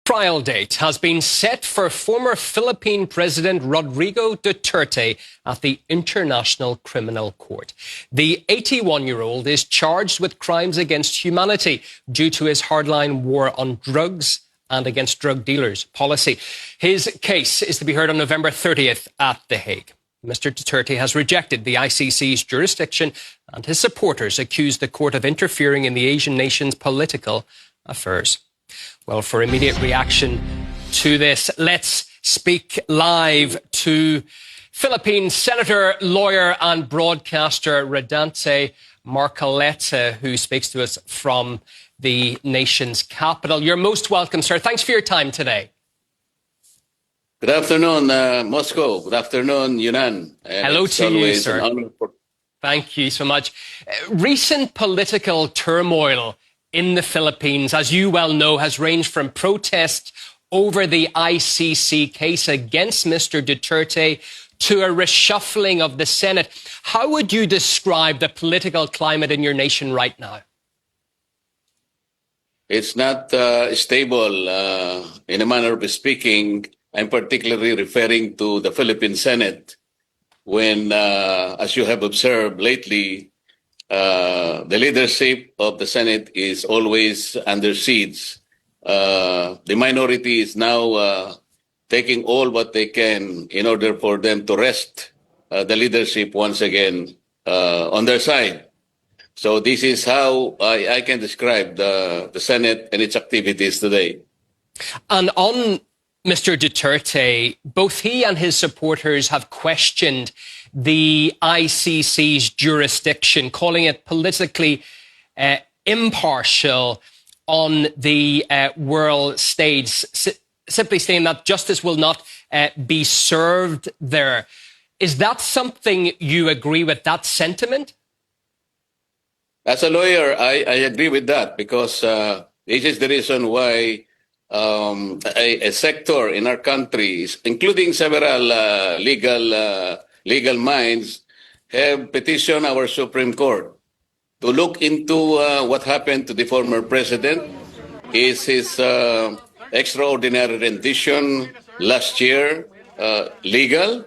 Trial date has been set for former Philippine President Rodrigo Duterte at the International Criminal Court. The 81-year-old is charged with crimes against humanity due to his hardline war on drugs and against drug dealers policy. His case is to be heard on November 30th at The Hague. Mr. Duterte has rejected the ICC's jurisdiction, and his supporters accuse the court of interfering in the Asian nation's political affairs. Well, for immediate reaction to this, let's speak live to Philippine senator, lawyer and broadcaster Rodante Marcoleta, who speaks to us from the nation's capital. You're most welcome, sir. Thanks for your time today. Good afternoon, Moscow. Good afternoon, Yunan. Hello to you, sir. Thank you so much. Recent political turmoil in the Philippines, as you well know, has ranged from protests over the ICC case against Mr. Duterte to a reshuffling of the Senate. How would you describe the political climate in your nation right now? It's not stable, in a manner of speaking. I'm particularly referring to the Philippine Senate when, as you have observed lately, the leadership of the Senate is always under siege. The minority is now taking all what they can in order for them to wrest the leadership once again on their side. So this is how I can describe the Senate and its activities today. And on Mr. Duterte, both he and his supporters have questioned the ICC's jurisdiction, calling it politically impartial on the world stage, simply saying that justice will not be served there. Is that something you agree with, that sentiment? As a lawyer, I agree with that, because this is the reason why a sector in our country, including several legal minds, have petitioned our Supreme Court to look into what happened to the former president. Is his extraordinary rendition last year legal?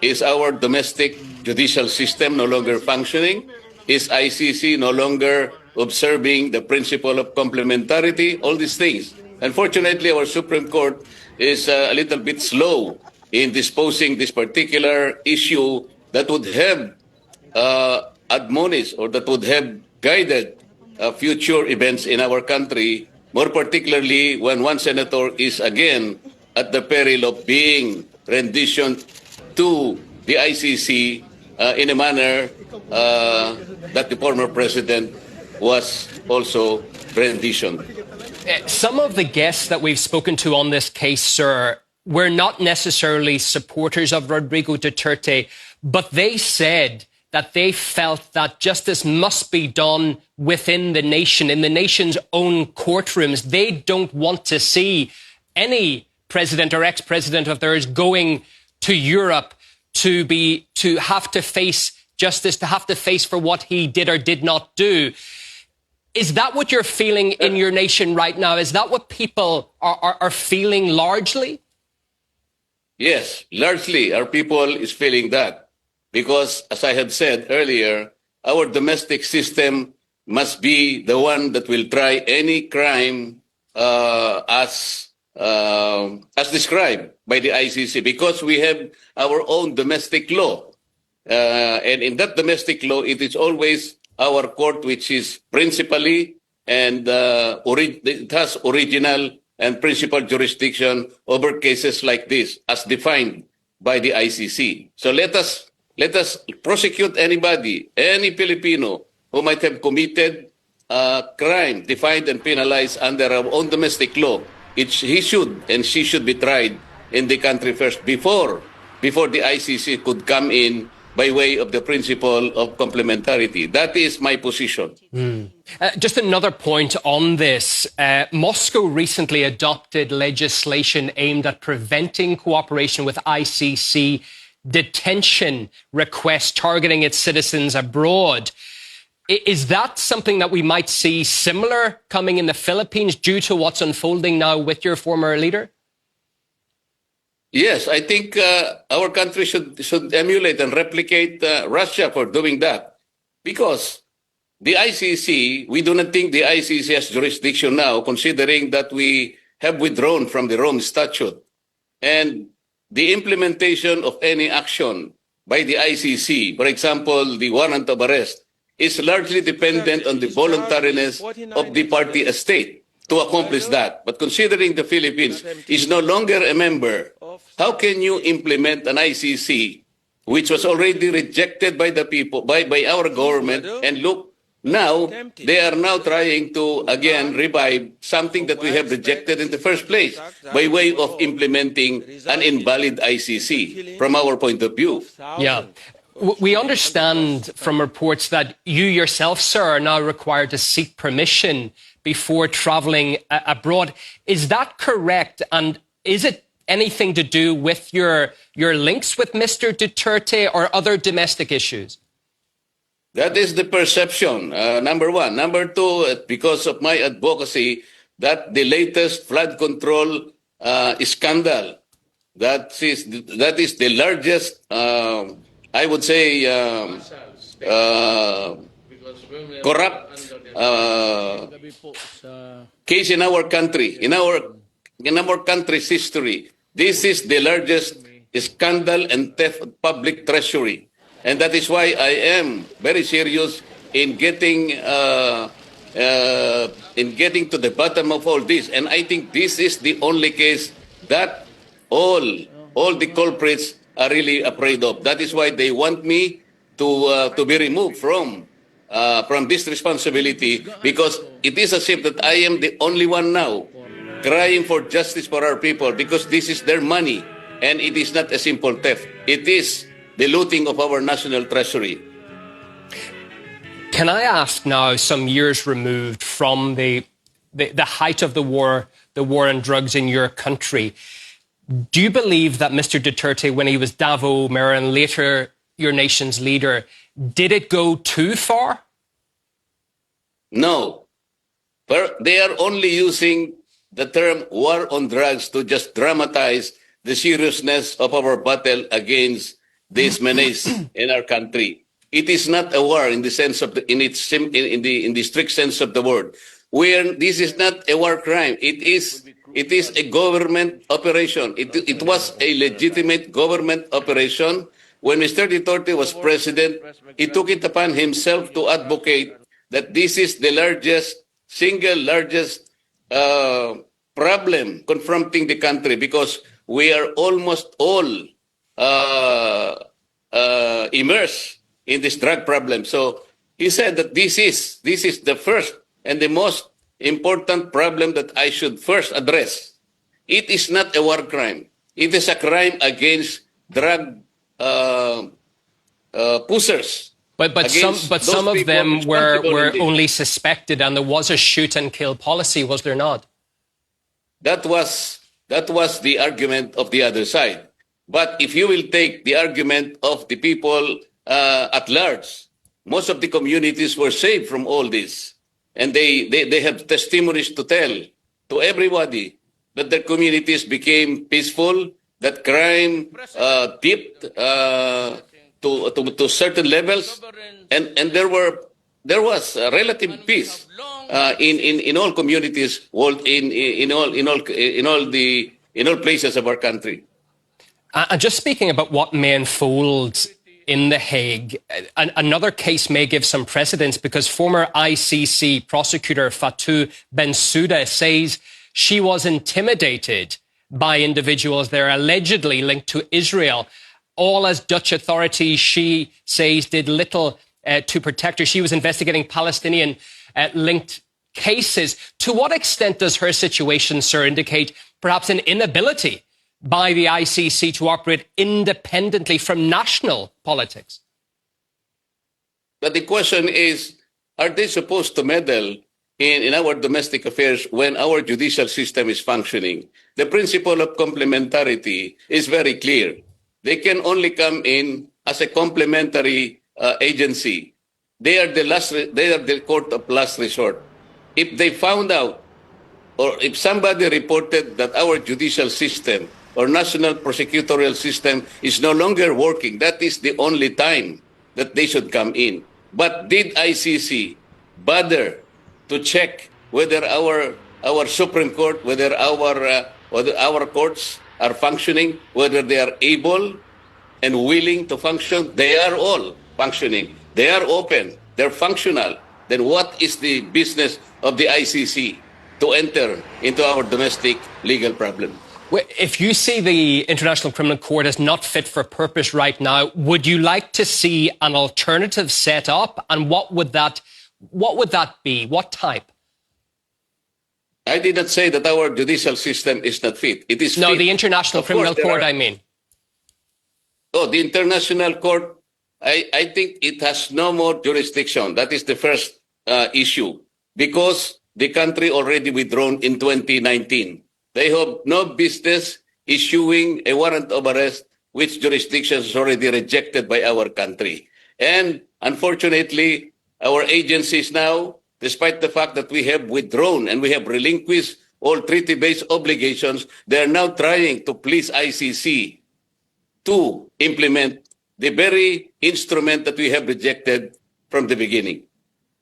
Is our domestic judicial system no longer functioning? Is ICC no longer observing the principle of complementarity? All these things. Unfortunately, our Supreme Court is a little bit slow in disposing this particular issue that would have admonished, or that would have guided future events in our country, more particularly when one senator is again at the peril of being renditioned to the ICC in a manner that the former president was also renditioned. Some of the guests that we've spoken to on this case, sir, were not necessarily supporters of Rodrigo Duterte, but they said that they felt that justice must be done within the nation, in the nation's own courtrooms. They don't want to see any president or ex-president of theirs going to Europe to have to face justice, to have to face for what he did or did not do. Is that what you're feeling in your nation right now? Is that what people are feeling largely? Yes, largely our people is feeling that. Because, as I had said earlier, our domestic system must be the one that will try any crime as described by the ICC, because we have our own domestic law. And in that domestic law, it is always our court which is principally and it has original and principal jurisdiction over cases like this, as defined by the ICC. So let us prosecute anybody, any Filipino who might have committed a crime defined and penalized under our own domestic law. He should and she should be tried in the country first before the ICC could come in by way of the principle of complementarity. That is my position. Just another point on this. Moscow recently adopted legislation aimed at preventing cooperation with ICC detention requests targeting its citizens abroad. Is that something that we might see similar coming in the Philippines due to what's unfolding now with your former leader? Yes, I think our country should emulate and replicate Russia for doing that. Because the ICC, we do not think the ICC has jurisdiction now, considering that we have withdrawn from the Rome Statute. And the implementation of any action by the ICC, for example, the warrant of arrest, is largely dependent on the voluntariness of the party state to accomplish that. But considering the Philippines is no longer a member, how can you implement an ICC which was already rejected by the people, by our government, and look, now they are now trying to again revive something that we have rejected in the first place by way of implementing an invalid ICC from our point of view. Yeah. We understand from reports that you yourself, sir, are now required to seek permission before travelling abroad. Is that correct? And is it anything to do with your links with Mr. Duterte or other domestic issues? That is the perception, number one. Number two, because of my advocacy, that the latest flood control scandal, that is the largest, I would say, corrupt case in our country, in our country's history. This is the largest scandal and theft of public treasury. And that is why I am very serious in getting to the bottom of all this. And I think this is the only case that all the culprits are really afraid of. That is why they want me to be removed from this responsibility, because it is as if that I am the only one now crying for justice for our people, because this is their money and it is not a simple theft. It is the looting of our national treasury. Can I ask now, some years removed from the height of the war on drugs in your country, do you believe that Mr. Duterte, when he was Davao Mayor and later your nation's leader, did it go too far? No. They are only using the term war on drugs to just dramatize the seriousness of our battle against this menace in our country. It is not a war in the sense of in the strict sense of the word. This is not a war crime. It is a government operation. It was a legitimate government operation. When Mr. Duterte was president, he took it upon himself to advocate that this is the single largest problem confronting the country, because we are almost all immersed in this drug problem. So he said that this is the first and the most important problem that I should first address. It is not a war crime. It is a crime against drug pushers. But some of them were only suspected, and there was a shoot and kill policy, was there not? That was the argument of the other side. But if you will take the argument of the people at large, most of the communities were saved from all this. And they have testimonies to tell to everybody that their communities became peaceful, that crime dipped to certain levels, and there was a relative peace in all communities, in all places of our country. And just speaking about what may unfold in The Hague, another case may give some precedence, because former ICC prosecutor Fatou Bensouda says she was intimidated by individuals there allegedly linked to Israel, all as Dutch authorities, she says, did little to protect her. She was investigating Palestinian-linked cases. To what extent does her situation, sir, indicate perhaps an inability by the ICC to operate independently from national politics? But the question is, are they supposed to meddle in our domestic affairs when our judicial system is functioning? The principle of complementarity is very clear. They can only come in as a complementary agency. they are they are the court of last resort. If they found out, or if somebody reported that our judicial system or national prosecutorial system is no longer working, that is the only time that they should come in. But did ICC bother to check whether our Supreme Court, whether our courts are functioning, whether they are able and willing to function? They are all functioning. They are open. They're functional. Then what is the business of the ICC to enter into our domestic legal problem? If you see the International Criminal Court as not fit for purpose right now, would you like to see an alternative set up? And what would that be? What type? I did not say that our judicial system is not fit. It is no, fit. The International Criminal Court, I mean. Oh, the International Court, I think it has no more jurisdiction. That is the first issue. Because the country already withdrawn in 2019. They have no business issuing a warrant of arrest which jurisdiction is already rejected by our country. And unfortunately, our agencies now, despite the fact that we have withdrawn and we have relinquished all treaty-based obligations, they are now trying to please ICC to implement the very instrument that we have rejected from the beginning.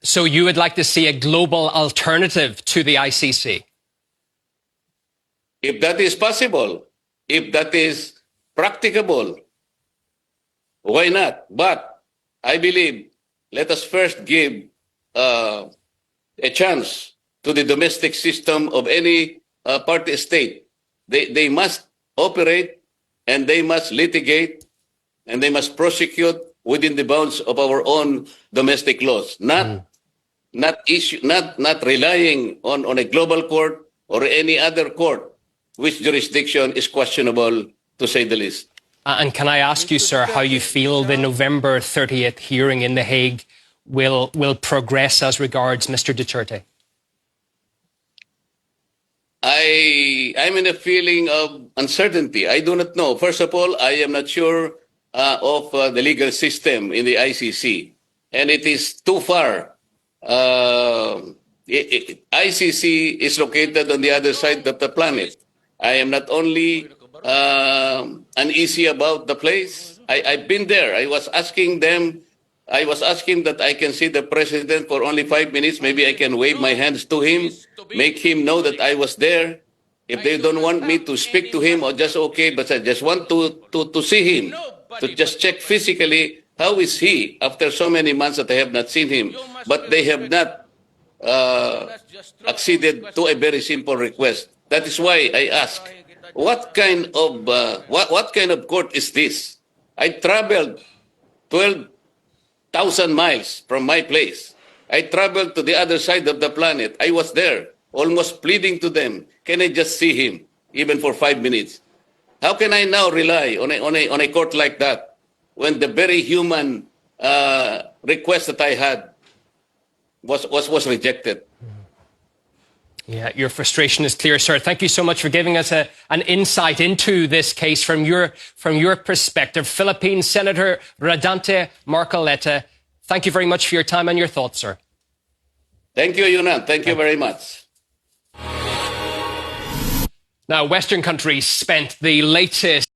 So you would like to see a global alternative to the ICC? If that is possible, if that is practicable, why not? But I believe let us first give a chance to the domestic system of any party state. They must operate and they must litigate and they must prosecute within the bounds of our own domestic laws, not relying on a global court or any other court which jurisdiction is questionable, to say the least. And can I ask you, sir, how you feel the November 30th hearing in The Hague will progress as regards Mr. Duterte? I'm in a feeling of uncertainty. I do not know. First of all, I am not sure of the legal system in the ICC. And it is too far. ICC is located on the other side of the planet. I am not only uneasy about the place. I've been there. I was asking that I can see the president for only 5 minutes. Maybe I can wave my hands to him, make him know that I was there. If they don't want me to speak to him, or just okay, but I just want to see him, to just check physically how is he after so many months that I have not seen him. But they have not acceded to a very simple request. That is why I ask, what kind of court is this? I traveled 12,000 miles from my place. I traveled to the other side of the planet. I was there, almost pleading to them. Can I just see him, even for 5 minutes? How can I now rely on a court like that when the very human request that I had was rejected? Yeah, your frustration is clear, sir. Thank you so much for giving us an insight into this case from your perspective. Philippine Senator Rodante Marcoleta, thank you very much for your time and your thoughts, sir. Thank you, Yunan. Thank you very much. Now, Western countries spent the latest